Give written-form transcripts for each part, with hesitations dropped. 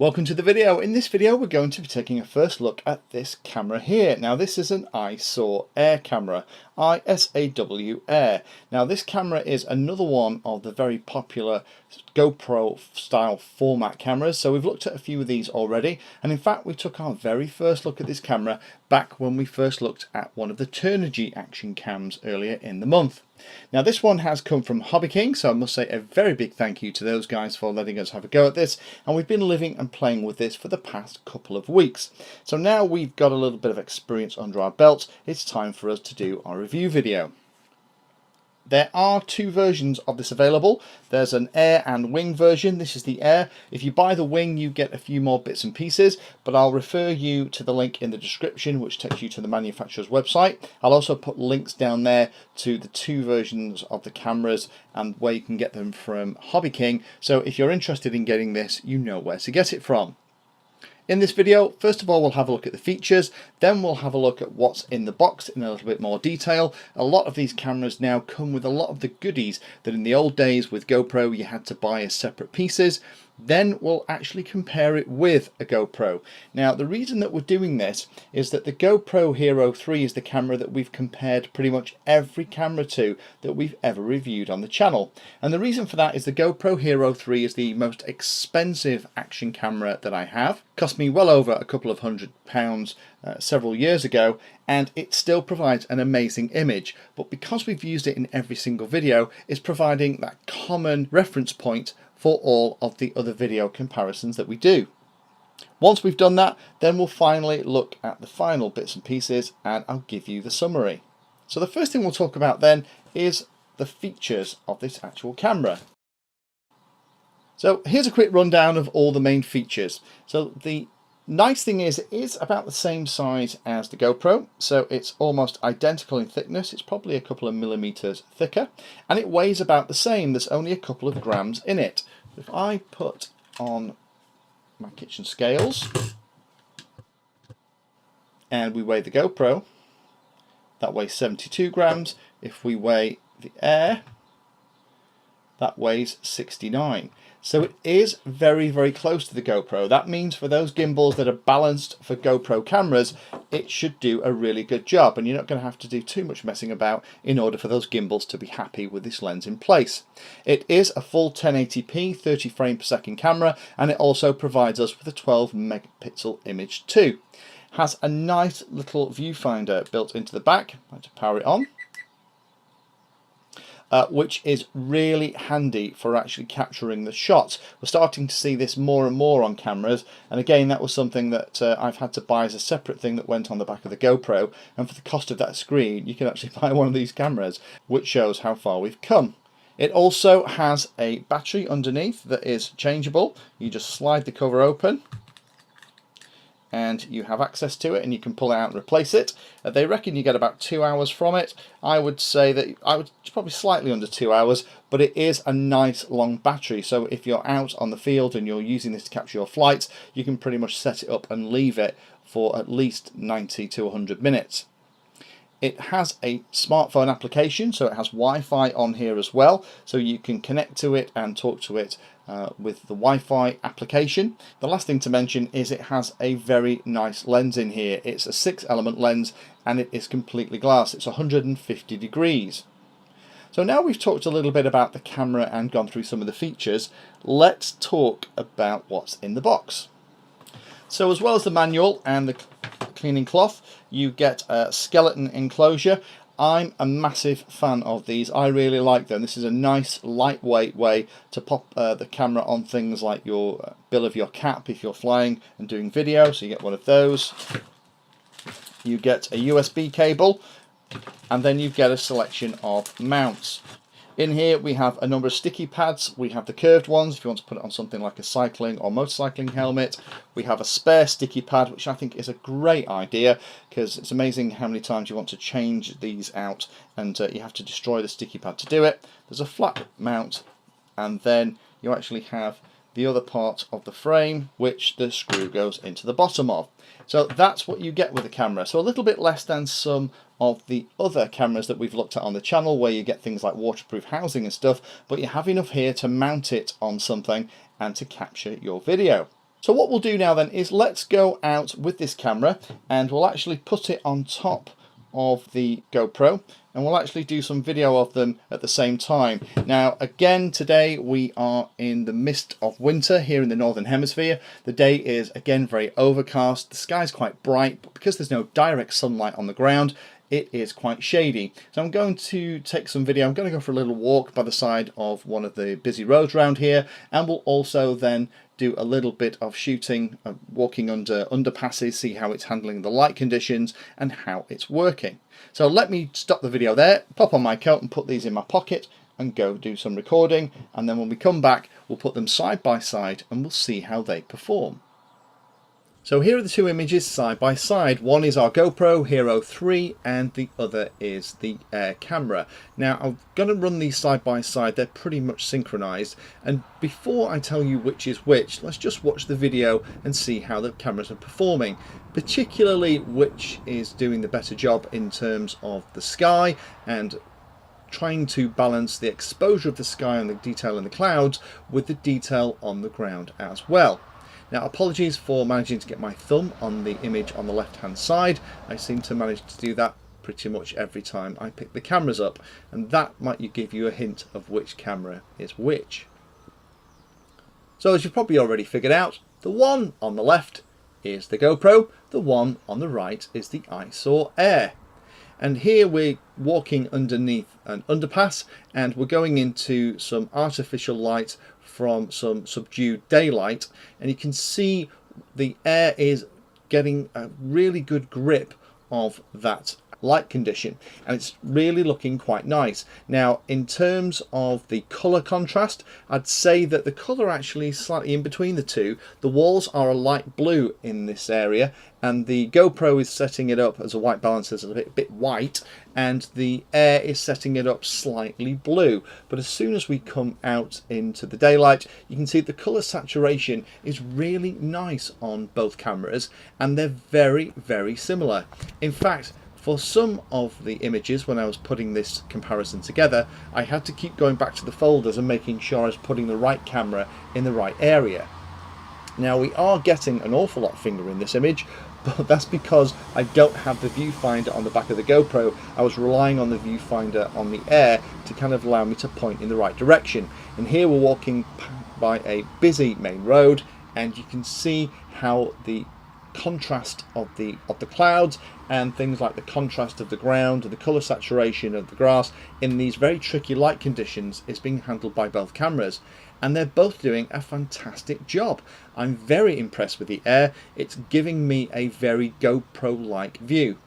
Welcome to the video. In this video we're going to be taking a first look at this camera here. Now this is an Isaw Air camera, ISAW Air. Now this camera is another one of the very popular GoPro style format cameras. So we've looked at a few of these already, and in fact we took our very first look at this camera back when we first looked at one of the Turnigy action cams earlier in the month. Now this one has come from Hobby King, so I must say a very big thank you to those guys for letting us have a go at this, and we've been living and playing with this for the past couple of weeks. So now we've got a little bit of experience under our belts, it's time for us to do our review video. There are two versions of this available. There's an Air and Wing version. This is the Air. If you buy the Wing you get a few more bits and pieces, but I'll refer you to the link in the description which takes you to the manufacturer's website. I'll also put links down there to the two versions of the cameras and where you can get them from Hobby King, so if you're interested in getting this you know where to get it from. In this video, first of all, we'll have a look at the features, then we'll have a look at what's in the box in a little bit more detail. A lot of these cameras now come with a lot of the goodies that in the old days with GoPro you had to buy as separate pieces. Then we'll actually compare it with a GoPro. Now the reason that we're doing this is that the GoPro Hero 3 is the camera that we've compared pretty much every camera to that we've ever reviewed on the channel. And the reason for that is the GoPro Hero 3 is the most expensive action camera that I have. Cost me well over a couple of £100 several years ago, and it still provides an amazing image. But because we've used it in every single video, it's providing that common reference point for all of the other video comparisons that we do. Once we've done that, then we'll finally look at the final bits and pieces and I'll give you the summary. So the first thing we'll talk about then is the features of this actual camera. So here's a quick rundown of all the main features. So the nice thing is it is about the same size as the GoPro, so it's almost identical in thickness. It's probably a couple of millimeters thicker, and it weighs about the same. There's only a couple of grams in it. If I put on my kitchen scales and we weigh the GoPro, that weighs 72 grams. If we weigh the Air, that weighs 69. So it is very, very close to the GoPro. That means for those gimbals that are balanced for GoPro cameras, it should do a really good job, and you're not going to have to do too much messing about in order for those gimbals to be happy with this lens in place. It is a full 1080p 30 frame per second camera, and it also provides us with a 12 megapixel image too. Has a nice little viewfinder built into the back. I have to power it on. Which is really handy for actually capturing the shots. We're starting to see this more and more on cameras, and again that was something that I've had to buy as a separate thing that went on the back of the GoPro, and for the cost of that screen you can actually buy one of these cameras, which shows how far we've come. It also has a battery underneath that is changeable. You just slide the cover open and you have access to it, and you can pull it out and replace it. They reckon you get about 2 hours from it. I would say that probably slightly under 2 hours, but it is a nice long battery, so if you're out on the field and you're using this to capture your flights, you can pretty much set it up and leave it for at least 90 to 100 minutes. It has a smartphone application, so it has Wi-Fi on here as well, so you can connect to it and talk to it with the Wi-Fi application. The last thing to mention is it has a very nice lens in here. It's a 6-element lens and it is completely glass. It's 150 degrees. So now we've talked a little bit about the camera and gone through some of the features, let's talk about what's in the box. So as well as the manual and the cleaning cloth, you get a skeleton enclosure. I'm a massive fan of these. I really like them. This is a nice lightweight way to pop the camera on things like your bill of your cap if you're flying and doing video, so you get one of those. You get a USB cable, and then you get a selection of mounts. In here we have a number of sticky pads. We have the curved ones if you want to put it on something like a cycling or motorcycling helmet. We have a spare sticky pad, which I think is a great idea because it's amazing how many times you want to change these out and you have to destroy the sticky pad to do it. There's a flat mount, and then you actually have the other part of the frame which the screw goes into the bottom of. So that's what you get with the camera. So a little bit less than some of the other cameras that we've looked at on the channel where you get things like waterproof housing and stuff, but you have enough here to mount it on something and to capture your video. So what we'll do now then is let's go out with this camera and we'll actually put it on top of the GoPro and we'll actually do some video of them at the same time. Now again, today we are in the midst of winter here in the Northern Hemisphere. The day is again very overcast, the sky's quite bright, but because there's no direct sunlight on the ground, it is quite shady. So I'm going to take some video. I'm going to go for a little walk by the side of one of the busy roads around here, and we'll also then do a little bit of shooting, walking under underpasses, see how it's handling the light conditions and how it's working. So let me stop the video there, pop on my coat and put these in my pocket and go do some recording, and then when we come back we'll put them side by side and we'll see how they perform. So here are the two images side by side. One is our GoPro Hero 3 and the other is the Air camera. Now I'm going to run these side by side, they're pretty much synchronized, and before I tell you which is which, let's just watch the video and see how the cameras are performing, particularly which is doing the better job in terms of the sky and trying to balance the exposure of the sky and the detail in the clouds with the detail on the ground as well. Now apologies for managing to get my thumb on the image on the left hand side. I seem to manage to do that pretty much every time I pick the cameras up, and that might give you a hint of which camera is which. So as you've probably already figured out, the one on the left is the GoPro, the one on the right is the Isaw Air. And here we're walking underneath an underpass and we're going into some artificial light from some subdued daylight, and you can see the Air is getting a really good grip of that light condition and it's really looking quite nice. Now in terms of the colour contrast, I'd say that the colour actually is slightly in between the two. The walls are a light blue in this area and the GoPro is setting it up as a white balance, as a bit white, and the Air is setting it up slightly blue. But as soon as we come out into the daylight, you can see the colour saturation is really nice on both cameras and they're very, very similar. In fact, for some of the images, when I was putting this comparison together, I had to keep going back to the folders and making sure I was putting the right camera in the right area. Now we are getting an awful lot of finger in this image, but that's because I don't have the viewfinder on the back of the GoPro. I was relying on the viewfinder on the Air to kind of allow me to point in the right direction. And here we're walking by a busy main road and you can see how the contrast of the clouds and things like the contrast of the ground and the colour saturation of the grass in these very tricky light conditions is being handled by both cameras, and they're both doing a fantastic job. I'm very impressed with the Air. It's giving me a very GoPro-like view.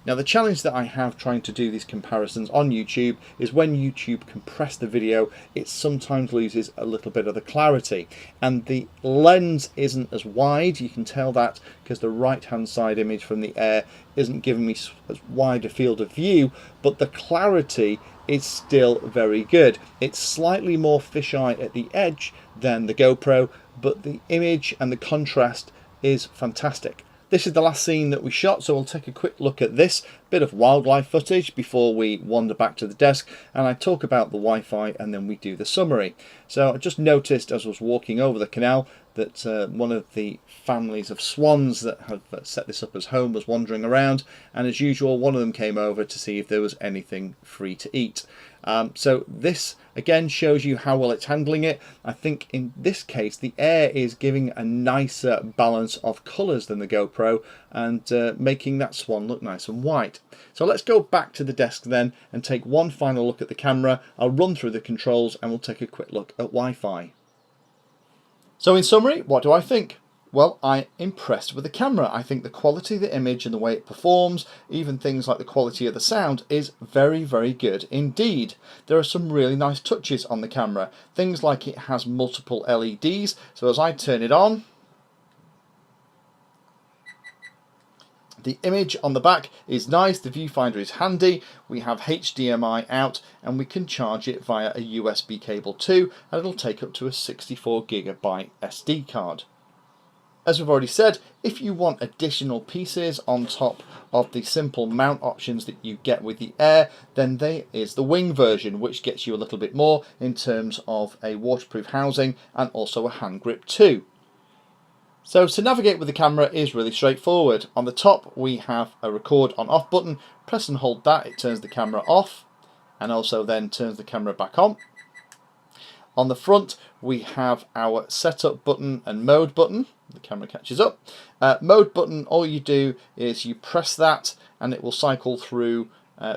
Now the challenge that I have trying to do these comparisons on YouTube is when YouTube compress the video, it sometimes loses a little bit of the clarity, and the lens isn't as wide. You can tell that because the right hand side image from the Air isn't giving me as wide a field of view, but the clarity is still very good. It's slightly more fisheye at the edge than the GoPro, but the image and the contrast is fantastic. This is the last scene that we shot, so we'll take a quick look at this bit of wildlife footage before we wander back to the desk and I talk about the Wi-Fi and then we do the summary. So I just noticed as I was walking over the canal that one of the families of swans that have set this up as home was wandering around, and as usual one of them came over to see if there was anything free to eat. So this again shows you how well it's handling it. I think in this case the Air is giving a nicer balance of colours than the GoPro and making that swan look nice and white. So let's go back to the desk then and take one final look at the camera. I'll run through the controls and we'll take a quick look at Wi-Fi. So in summary, what do I think? Well, I'm impressed with the camera. I think the quality of the image and the way it performs, even things like the quality of the sound, is very, very good indeed. There are some really nice touches on the camera. Things like it has multiple LEDs, so as I turn it on, the image on the back is nice, the viewfinder is handy, we have HDMI out and we can charge it via a USB cable too, and it'll take up to a 64GB SD card. As we've already said, if you want additional pieces on top of the simple mount options that you get with the Air, then there is the wing version, which gets you a little bit more in terms of a waterproof housing and also a hand grip too. So to navigate with the camera is really straightforward. On the top we have a record on off button. Press and hold that, it turns the camera off and also then turns the camera back on. On the front we have our setup button and mode button. The camera catches up. Mode button, all you do is you press that and it will cycle through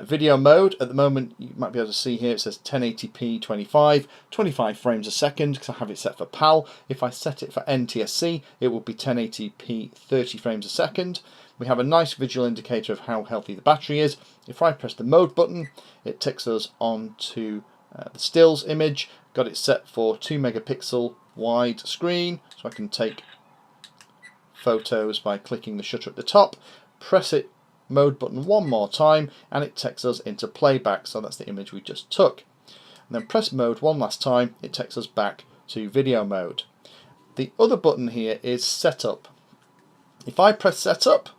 video mode. At the moment you might be able to see here it says 1080p 25 frames a second because I have it set for PAL. If I set it for NTSC it will be 1080p 30 frames a second. We have a nice visual indicator of how healthy the battery is. If I press the mode button it takes us on to the stills image. Got it set for 2 megapixel wide screen so I can take photos by clicking the shutter at the top. Press it mode button one more time and it takes us into playback, so that's the image we just took. And then press mode one last time, it takes us back to video mode. The other button here is setup. If I press setup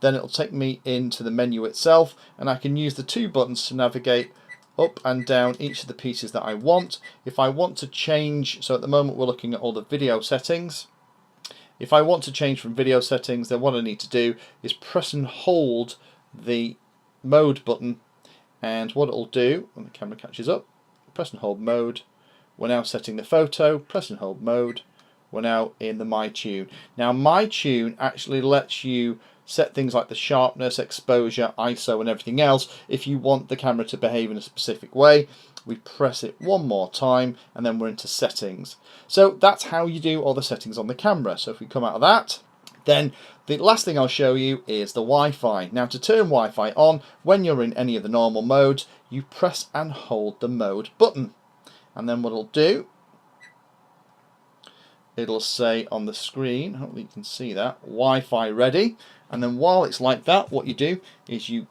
then it'll take me into the menu itself and I can use the two buttons to navigate up and down each of the pieces that I want. If I want to change, so at the moment we're looking at all the video settings. If I want to change from video settings, then what I need to do is press and hold the mode button, and what it'll do when the camera catches up, press and hold mode. We're now setting the photo, press and hold mode. We're now in the My Tune. Now My Tune actually lets you set things like the sharpness, exposure, ISO and everything else if you want the camera to behave in a specific way. We press it one more time and then we're into settings. So that's how you do all the settings on the camera. So if we come out of that, then the last thing I'll show you is the Wi-Fi. Now to turn Wi-Fi on, when you're in any of the normal modes, you press and hold the mode button. And then what it'll do, it'll say on the screen, hopefully you can see that, Wi-Fi ready. And then while it's like that, what you do is you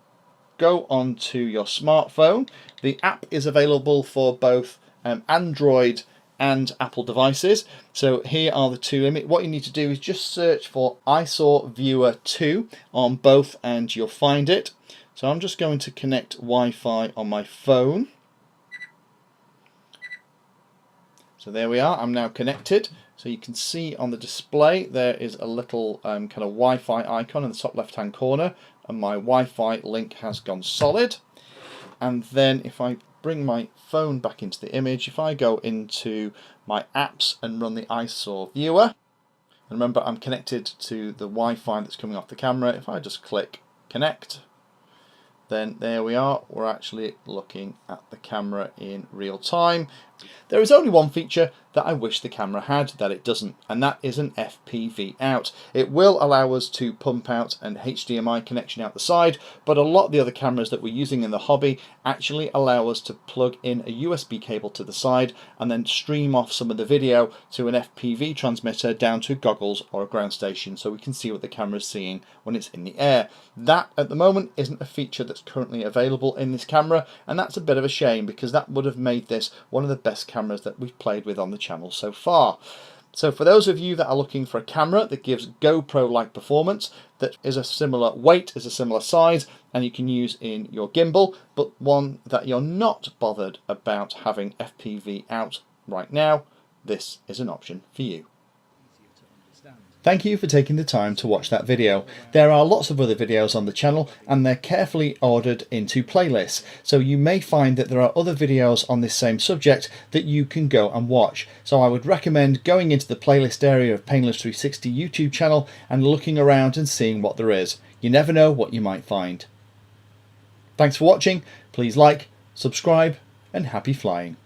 go onto your smartphone. The app is available for both Android and Apple devices. So here are the two images. What you need to do is just search for Isaw Viewer 2 on both and you'll find it. So I'm just going to connect Wi-Fi on my phone. So there we are, I'm now connected. So you can see on the display there is a little kind of Wi-Fi icon in the top left hand corner, and my Wi-Fi link has gone solid. And then if I bring my phone back into the image, if I go into my apps and run the Isaw viewer, and remember I'm connected to the Wi-Fi that's coming off the camera, if I just click connect, then there we are, we're actually looking at the camera in real time. There is only one feature that I wish the camera had that it doesn't, and that is an FPV out. It will allow us to pump out an HDMI connection out the side, but a lot of the other cameras that we're using in the hobby actually allow us to plug in a USB cable to the side and then stream off some of the video to an FPV transmitter down to goggles or a ground station so we can see what the camera is seeing when it's in the air. That at the moment isn't a feature that's currently available in this camera, and that's a bit of a shame because that would have made this one of the best cameras that we've played with on the channel so far. So for those of you that are looking for a camera that gives GoPro-like performance, that is a similar weight, is a similar size, and you can use in your gimbal, but one that you're not bothered about having FPV out right now, this is an option for you. Thank you for taking the time to watch that video. There are lots of other videos on the channel and they're carefully ordered into playlists, so you may find that there are other videos on this same subject that you can go and watch. So I would recommend going into the playlist area of Painless 360 YouTube channel and looking around and seeing what there is. You never know what you might find. Thanks for watching, please like, subscribe and happy flying.